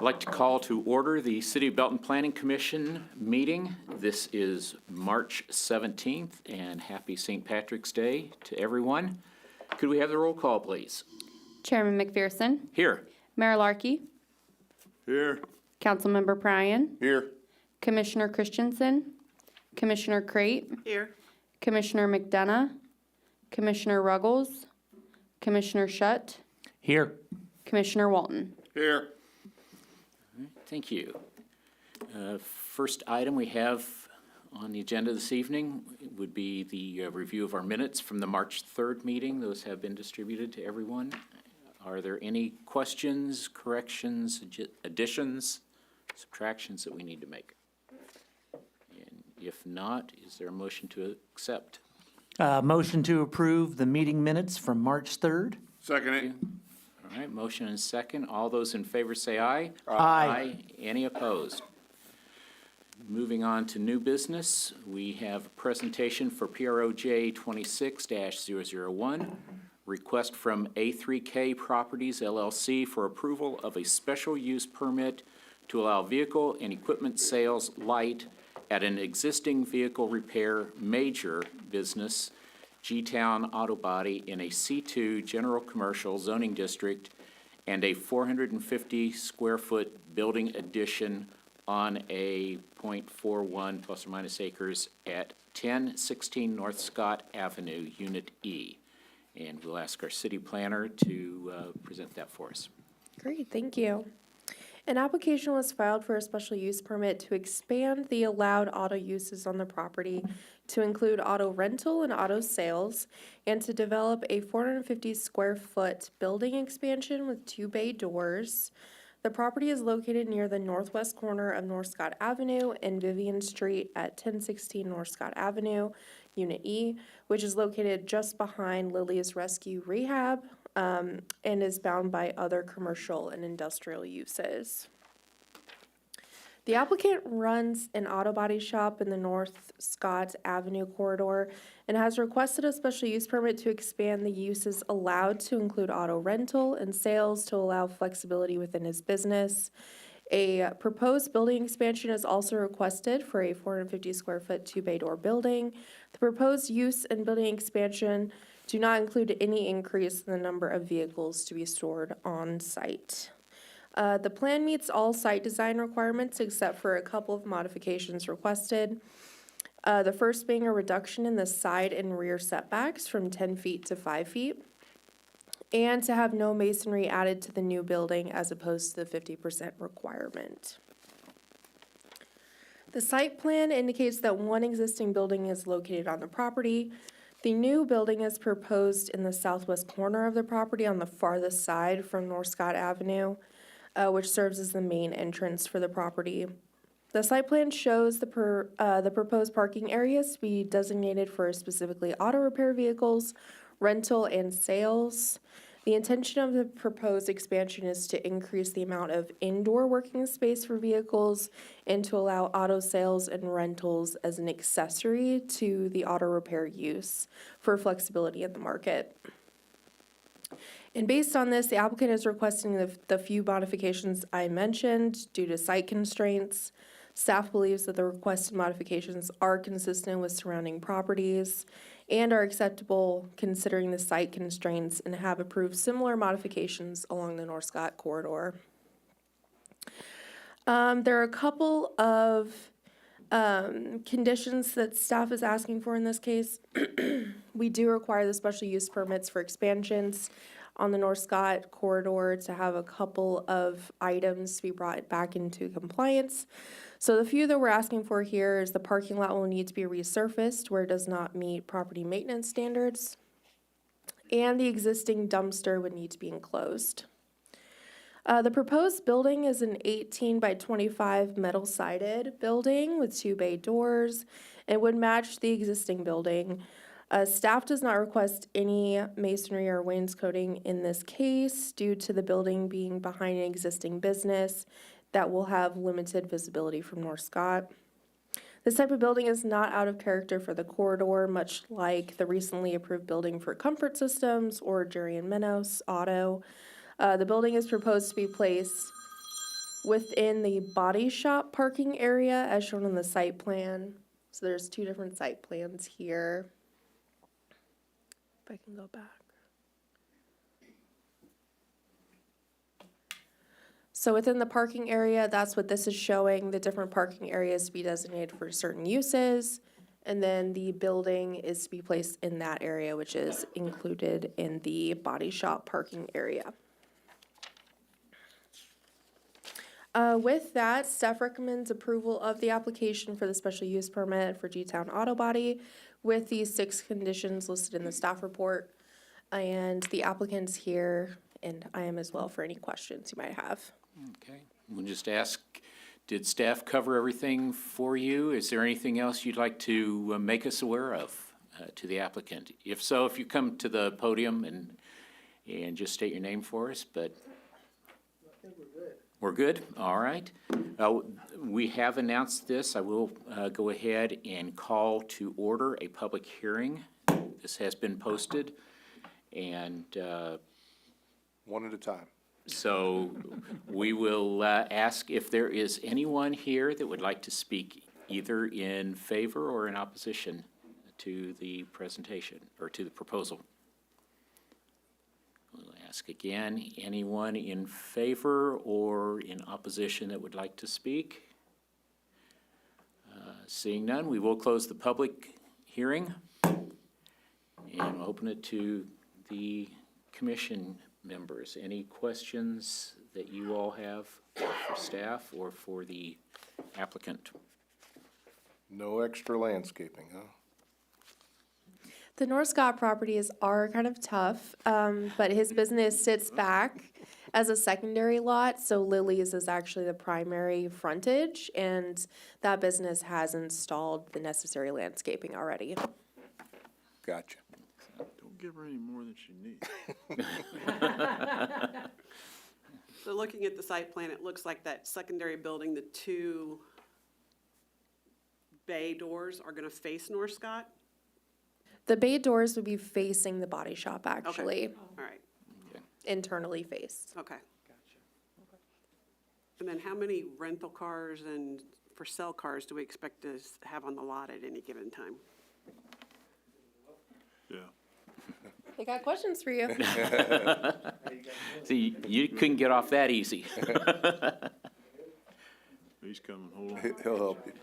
I'd like to call to order the City of Belton Planning Commission meeting. This is March 17th, and happy St. Patrick's Day to everyone. Could we have the roll call, please? Chairman McPherson. Here. Mayor Larkey. Here. Councilmember Pryan. Here. Commissioner Christensen. Commissioner Crate. Here. Commissioner McDonough. Commissioner Ruggles. Commissioner Shutt. Here. Commissioner Walton. Here. Thank you. First item we have on the agenda this evening would be the review of our minutes from the March 3rd meeting. Those have been distributed to everyone. Are there any questions, corrections, additions, subtractions that we need to make? And if not, is there a motion to accept? Motion to approve the meeting minutes from March 3rd. Second it. All right, motion and second. All those in favor say aye. Aye. Any opposed? Moving on to new business, we have a presentation for PROJ 26-001, request from A3K Properties LLC for approval of a special use permit to allow vehicle and equipment sales light at an existing vehicle repair major business, G-Town Auto Body, in a C2 General Commercial Zoning District and a 450 square foot building addition on a .41 plus or minus acres at 1016 North Scott Avenue, Unit E. And we'll ask our city planner to present that for us. Great, thank you. An application was filed for a special use permit to expand the allowed auto uses on the property to include auto rental and auto sales, and to develop a 450 square foot building expansion with 2 bay doors. The property is located near the northwest corner of North Scott Avenue and Vivian Street at 1016 North Scott Avenue, Unit E, which is located just behind Lily's Rescue Rehab, and is bound by other commercial and industrial uses. The applicant runs an auto body shop in the North Scott Avenue corridor and has requested a special use permit to expand the uses allowed to include auto rental and sales to allow flexibility within his business. A proposed building expansion is also requested for a 450 square foot 2 bay door building. The proposed use and building expansion do not include any increase in the number of vehicles to be stored on site. The plan meets all site design requirements except for a couple of modifications requested. The first being a reduction in the side and rear setbacks from 10 feet to 5 feet, and to have no masonry added to the new building as opposed to the 50% requirement. The site plan indicates that one existing building is located on the property. The new building is proposed in the southwest corner of the property on the farthest side from North Scott Avenue, which serves as the main entrance for the property. The site plan shows the proposed parking areas to be designated for specifically auto repair vehicles, rental, and sales. The intention of the proposed expansion is to increase the amount of indoor working space for vehicles and to allow auto sales and rentals as an accessory to the auto repair use for flexibility in the market. And based on this, the applicant is requesting the few modifications I mentioned due to site constraints. Staff believes that the requested modifications are consistent with surrounding properties and are acceptable considering the site constraints, and have approved similar modifications along the North Scott corridor. There are a couple of conditions that staff is asking for in this case. We do require the special use permits for expansions on the North Scott corridor to have a couple of items to be brought back into compliance. So the few that we're asking for here is the parking lot will need to be resurfaced where it does not meet property maintenance standards, and the existing dumpster would need to be enclosed. The proposed building is an 18 by 25 metal sided building with 2 bay doors and would match the existing building. Staff does not request any masonry or wainscoting in this case due to the building being behind an existing business that will have limited visibility from North Scott. This type of building is not out of character for the corridor, much like the recently approved building for Comfort Systems or Jury and Menos Auto. The building is proposed to be placed within the body shop parking area as shown on the site plan. So there's two different site plans here. If I can go back. So within the parking area, that's what this is showing, the different parking areas to be designated for certain uses. And then the building is to be placed in that area, which is included in the body shop parking area. With that, staff recommends approval of the application for the special use permit for G-Town Auto Body with the 6 conditions listed in the staff report. And the applicant's here, and I am as well for any questions you might have. Okay, we'll just ask, did staff cover everything for you? Is there anything else you'd like to make us aware of to the applicant? If so, if you come to the podium and just state your name for us, but. I think we're good. We're good? All right. We have announced this. I will go ahead and call to order a public hearing. This has been posted, and One at a time. so we will ask if there is anyone here that would like to speak either in favor or in opposition to the presentation or to the proposal. We'll ask again, anyone in favor or in opposition that would like to speak? Seeing none, we will close the public hearing and open it to the commission members. Any questions that you all have for staff or for the applicant? No extra landscaping, huh? The North Scott properties are kind of tough, but his business sits back as a secondary lot, so Lily's is actually the primary frontage, and that business has installed the necessary landscaping already. Gotcha. Don't give her any more than she needs. So looking at the site plan, it looks like that secondary building, the 2 bay doors are gonna face North Scott? The bay doors would be facing the body shop, actually, All right, internally faced. okay. And then how many rental cars and for sale cars do we expect to have on the lot at any given time? Yeah. I got questions for you. See, you couldn't get off that easy. He's coming, hold on. He'll help you.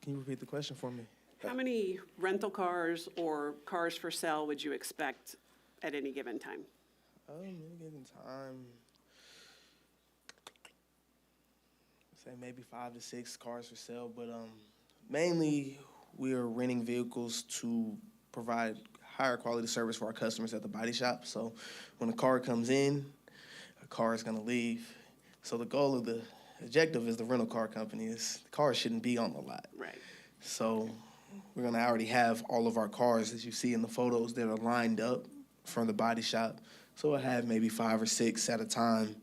Can you repeat the question for me? How many rental cars or cars for sale would you expect at any given time? Any given time, say maybe 5 to 6 cars for sale, but mainly we are renting vehicles to provide higher quality service for our customers at the body shop. So when a car comes in, a car is going to leave. So the goal of the objective is the rental car company is the cars shouldn't be on the lot. Right. So we're going to already have all of our cars, as you see in the photos, that are lined up from the body shop. So we'll have maybe 5 or 6 at a time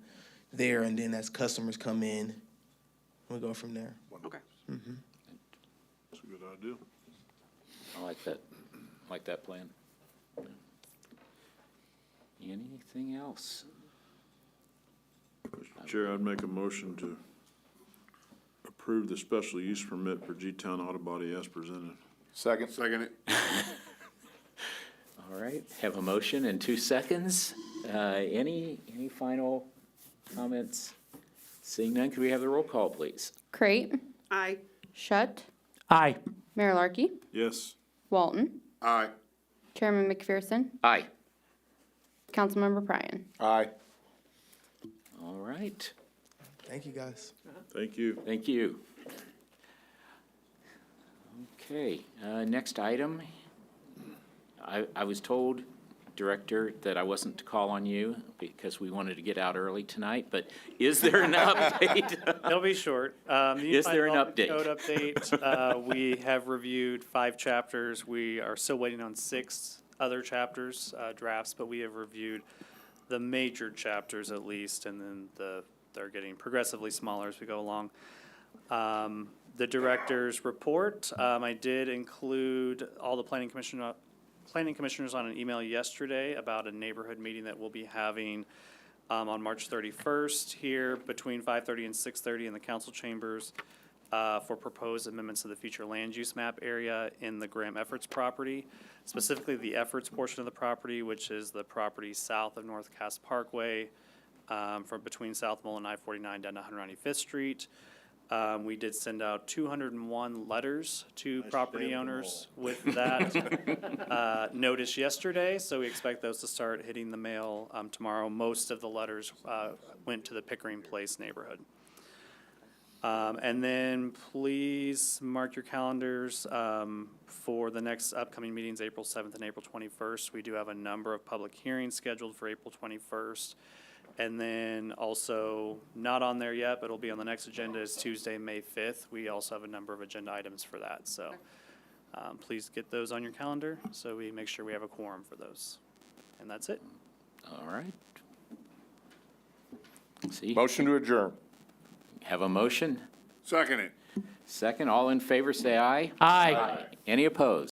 there, and then as customers come in, we'll go from there. Okay. That's a good idea. I like that plan. Anything else? Mr. Chair, I'd make a motion to approve the special use permit for G-Town Auto Body as presented. Second. Second it. All right, have a motion in 2 seconds. Any final comments? Seeing none, could we have the roll call, please? Crate, Aye. Shutt, Aye. Mayor Larky, Yes. Walton, Aye. Chairman McPherson, Aye. Councilmember Pryan. Aye. All right, Thank you, guys. Thank you. thank you. Okay, next item. I was told, Director, that I wasn't to call on you because we wanted to get out early tonight, but is there an update? It'll be short. Is there an update? Code update. We have reviewed 5 chapters. We are still waiting on 6 other chapters, drafts, but we have reviewed the major chapters at least, and then they're getting progressively smaller as we go along. The director's report, I did include all the planning commission planning commissioners on an email yesterday about a neighborhood meeting that we'll be having on March 31st here between 5:30 and 6:30 in the council chambers for proposed amendments to the future land use map area in the Graham Efforts property, specifically the Efforts portion of the property, which is the property south of North Cass Parkway, from between South Mole and I-49 down to 195th Street. We did send out 201 letters to property owners with that notice yesterday, so we expect those to start hitting the mail tomorrow. Most of the letters went to the Pickering Place neighborhood. And then please mark your calendars for the next upcoming meetings, April 7th and April 21st. We do have a number of public hearings scheduled for April 21st. And then also, not on there yet, but it'll be on the next agenda, is Tuesday, May 5th. We also have a number of agenda items for that, so please get those on your calendar so we make sure we have a quorum for those. And that's it. All right. See, Motion to adjourn. have a motion? Second it. Second, all in favor, say aye. Aye. Any opposed?